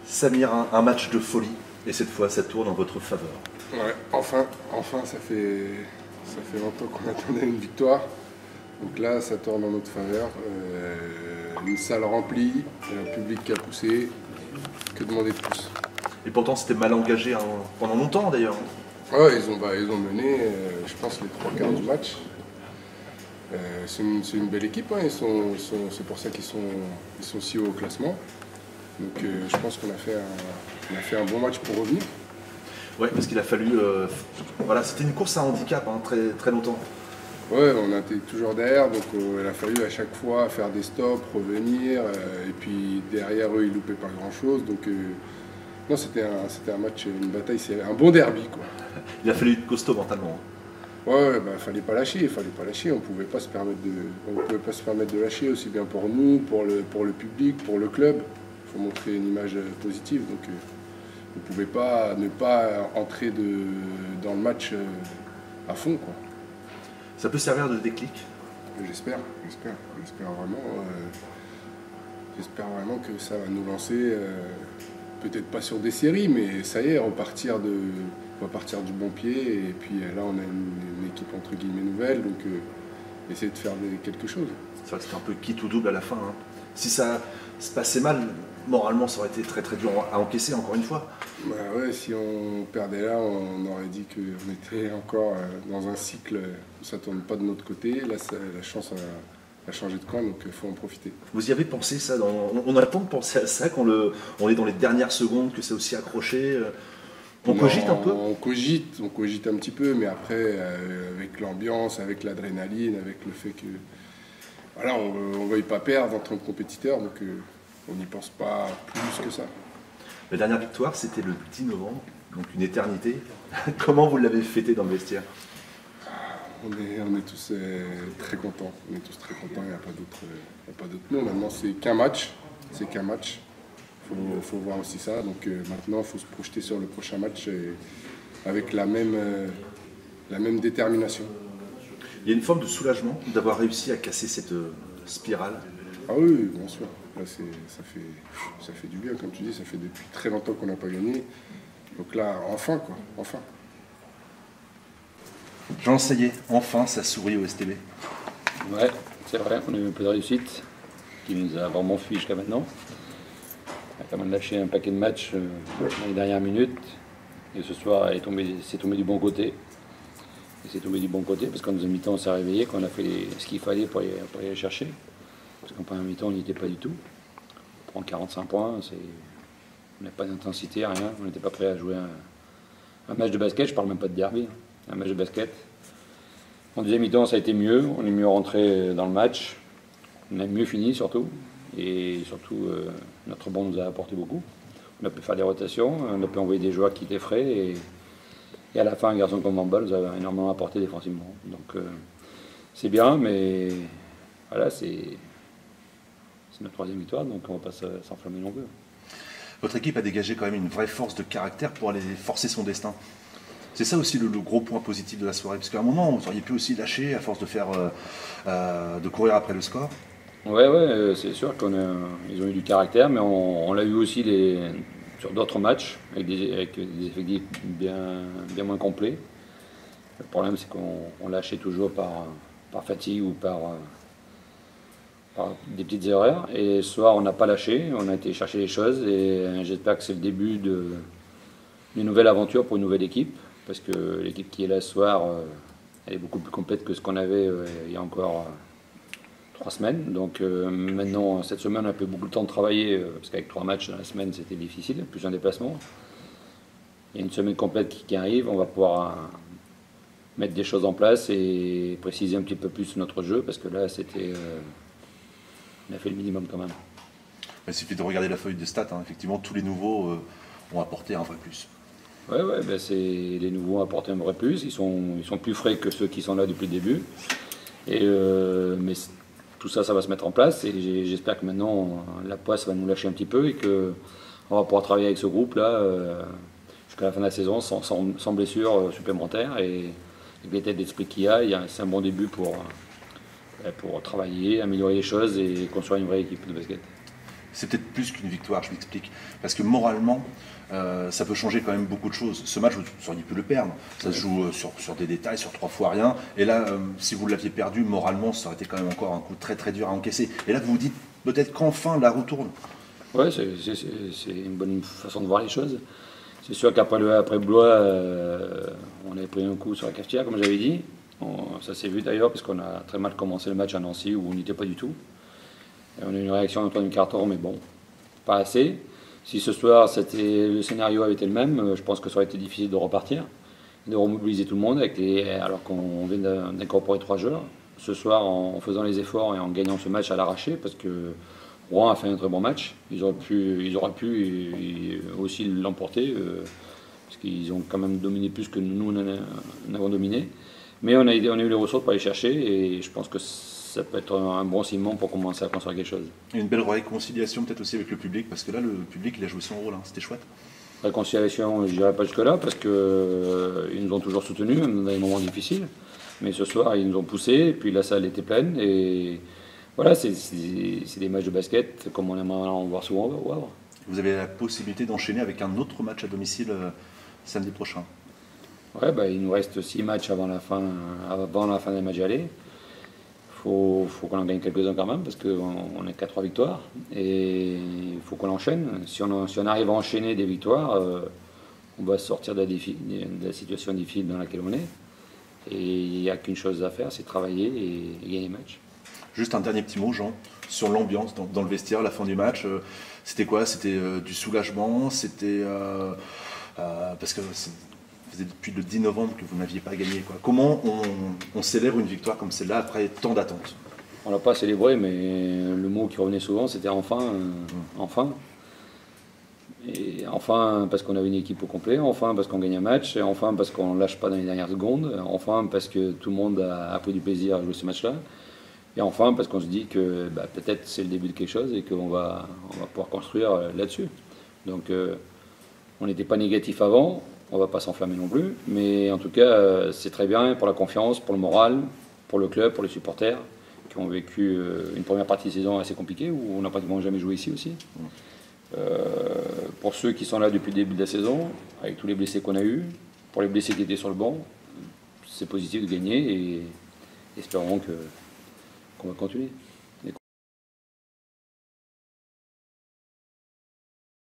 Samir, un match de folie, et cette fois ça tourne en votre faveur. Ouais, enfin, ça fait longtemps qu'on attendait une victoire. Donc là, ça tourne en notre faveur. Une salle remplie, un public qui a poussé. Que demander de plus? Et pourtant c'était mal engagé pendant longtemps d'ailleurs. Ouais, ils ont mené, je pense, les trois quarts du match. C'est une belle équipe, hein. C'est pour ça qu'ils sont si haut au classement. Donc je pense qu'on a fait un bon match pour revenir. Ouais, parce qu'il a fallu. Voilà, c'était une course à handicap très, très longtemps. Ouais, on était toujours derrière, donc il a fallu à chaque fois faire des stops, revenir, et puis derrière eux ils loupaient pas grand chose. Donc non, c'était un match, une bataille, c'est un bon derby quoi. Il a fallu être costaud mentalement. Ouais, bah fallait pas lâcher, on pouvait pas se permettre de lâcher, aussi bien pour nous, pour le public, pour le club. Il faut montrer une image positive, donc on ne pouvait pas ne pas entrer dans le match à fond quoi. Ça peut servir de déclic? J'espère vraiment. J'espère vraiment que ça va nous lancer, peut-être pas sur des séries, mais ça y est, on va partir du bon pied. Et puis là, on a une équipe entre guillemets nouvelle, donc essayer de faire quelque chose. C'est vrai que c'était un peu quitte ou double à la fin. Hein. Si ça se passait mal, moralement, ça aurait été très très dur à encaisser encore une fois. Bah ouais, si on perdait là, on aurait dit qu'on était encore dans un cycle où ça ne tourne pas de notre côté. Là, la chance a changé de camp, donc il faut en profiter. Vous y avez pensé ça on a le temps de penser à ça quand on est dans les dernières secondes, que c'est aussi accroché on cogite un peu? On cogite un petit peu, mais après, avec l'ambiance, avec l'adrénaline, avec le fait que voilà, on ne veuille pas perdre en tant que compétiteur, donc on n'y pense pas plus que ça. La dernière victoire, c'était le 10 novembre, donc une éternité. Comment vous l'avez fêté dans le vestiaire? On est tous très contents. Il n'y a pas d'autre mot. Maintenant, c'est qu'un match. Faut voir aussi ça. Donc maintenant, il faut se projeter sur le prochain match avec la même détermination. Il y a une forme de soulagement d'avoir réussi à casser cette spirale. Ah oui, bien sûr. Là, ça fait du bien, comme tu dis. Ça fait depuis très longtemps qu'on n'a pas gagné. Donc là, enfin, quoi. Enfin. Jean, ça y est, enfin, ça sourit au STB. Ouais, c'est vrai, on a eu un peu de réussite qui nous a vraiment fui jusqu'à maintenant. On a quand même lâché un paquet de matchs dans les dernières minutes. Et ce soir, c'est tombé du bon côté. Et c'est tombé du bon côté parce qu'en deuxième mi-temps, on s'est réveillé, qu'on a fait ce qu'il fallait pour aller les chercher. Parce qu'en première mi-temps, on n'y était pas du tout. On prend 45 points, on n'a pas d'intensité, rien. On n'était pas prêt à jouer un match de basket, je parle même pas de derby. Un match de basket. En deuxième mi-temps, ça a été mieux. On est mieux rentré dans le match. On a mieux fini surtout. Et surtout, notre banc nous a apporté beaucoup. On a pu faire des rotations, on a pu envoyer des joueurs qui étaient frais. Et à la fin, un garçon comme Mamba nous a énormément apporté défensivement. Donc c'est bien, mais voilà, c'est notre troisième victoire, donc on ne va pas s'enflammer non plus. Votre équipe a dégagé quand même une vraie force de caractère pour aller forcer son destin. C'est ça aussi le gros point positif de la soirée, parce qu'à un moment, vous auriez pu aussi lâcher à force de courir après le score. Ouais, c'est sûr qu'ils ont eu du caractère, mais on l'a eu aussi sur d'autres matchs, avec des effectifs bien moins complets. Le problème, c'est qu'on lâchait toujours par fatigue ou par des petites erreurs. Et ce soir, on n'a pas lâché, on a été chercher les choses, et j'espère que c'est le début d'une nouvelle aventure pour une nouvelle équipe. Parce que l'équipe qui est là ce soir, elle est beaucoup plus complète que ce qu'on avait il y a encore 3 semaines. Donc maintenant, cette semaine, on a eu beaucoup de temps de travailler, parce qu'avec 3 matchs dans la semaine, c'était difficile, plus un déplacement. Il y a une semaine complète qui arrive, on va pouvoir mettre des choses en place et préciser un petit peu plus notre jeu, parce que là, on a fait le minimum quand même. Il suffit de regarder la feuille de stats, hein. Effectivement, tous les nouveaux ont apporté un vrai plus. Ouais, les nouveaux ont apporté un vrai plus. Ils sont plus frais que ceux qui sont là depuis le début. Mais tout ça, ça va se mettre en place. Et j'espère que maintenant, la poisse va nous lâcher un petit peu et qu'on va pouvoir travailler avec ce groupe-là jusqu'à la fin de la saison sans blessure supplémentaire et avec l'état d'esprit qu'il y a, c'est un bon début pour travailler, améliorer les choses et construire une vraie équipe de basket. C'est peut-être plus qu'une victoire, je m'explique. Parce que moralement, ça peut changer quand même beaucoup de choses. Ce match, vous auriez pu le perdre. Ça se joue sur des détails, sur 3 fois rien. Et là, si vous l'aviez perdu, moralement, ça aurait été quand même encore un coup très très dur à encaisser. Et là, vous vous dites peut-être qu'enfin la roue tourne. Ouais, c'est une bonne façon de voir les choses. C'est sûr qu'après Blois, on avait pris un coup sur la cafetière, comme j'avais dit. Ça s'est vu d'ailleurs, parce qu'on a très mal commencé le match à Nancy, où on n'y était pas du tout. Et on a eu une réaction en troisième quart-temps, mais bon, pas assez. Si ce soir, le scénario avait été le même, je pense que ça aurait été difficile de repartir, de remobiliser tout le monde, alors qu'on vient d'incorporer 3 joueurs. Ce soir, en faisant les efforts et en gagnant ce match à l'arraché, parce que Rouen a fait un très bon match. Ils auraient pu aussi l'emporter, parce qu'ils ont quand même dominé plus que nous n'avons dominé. Mais on a eu les ressources pour aller chercher, et je pense que ça peut être un bon ciment pour commencer à construire quelque chose. Et une belle réconciliation peut-être aussi avec le public, parce que là, le public, il a joué son rôle, hein. C'était chouette. Réconciliation, je n'irai pas jusque-là, parce qu'ils nous ont toujours soutenus, même dans les moments difficiles. Mais ce soir, ils nous ont poussés, et puis la salle était pleine, et voilà, c'est des matchs de basket comme on aimerait en voir souvent au Havre. Vous avez la possibilité d'enchaîner avec un autre match à domicile samedi prochain. Ouais, il nous reste 6 matchs avant la fin des matchs aller. Faut qu'on en gagne quelques-uns quand même, parce qu'on n'est qu'à 3 victoires. Et il faut qu'on enchaîne. Si on arrive à enchaîner des victoires, on va sortir de la situation difficile dans laquelle on est. Et il n'y a qu'une chose à faire, c'est travailler et gagner les matchs. Juste un dernier petit mot, Jean, sur l'ambiance dans le vestiaire, la fin du match. C'était quoi? C'était du soulagement? C'était parce que c'est depuis le 10 novembre que vous n'aviez pas gagné, quoi. Comment on célèbre une victoire comme celle-là après tant d'attentes? On l'a pas célébré, mais le mot qui revenait souvent, c'était enfin, enfin. Et enfin parce qu'on avait une équipe au complet, enfin parce qu'on gagne un match, et enfin parce qu'on ne lâche pas dans les dernières secondes, enfin parce que tout le monde a pris du plaisir à jouer ce match-là, et enfin parce qu'on se dit que peut-être c'est le début de quelque chose et qu'on va pouvoir construire là-dessus. Donc on n'était pas négatif avant, on ne va pas s'enflammer non plus, mais en tout cas c'est très bien pour la confiance, pour le moral, pour le club, pour les supporters qui ont vécu une première partie de saison assez compliquée où on n'a pratiquement jamais joué ici aussi. Pour ceux qui sont là depuis le début de la saison, avec tous les blessés qu'on a eus, pour les blessés qui étaient sur le banc, c'est positif de gagner et espérons qu'on va continuer.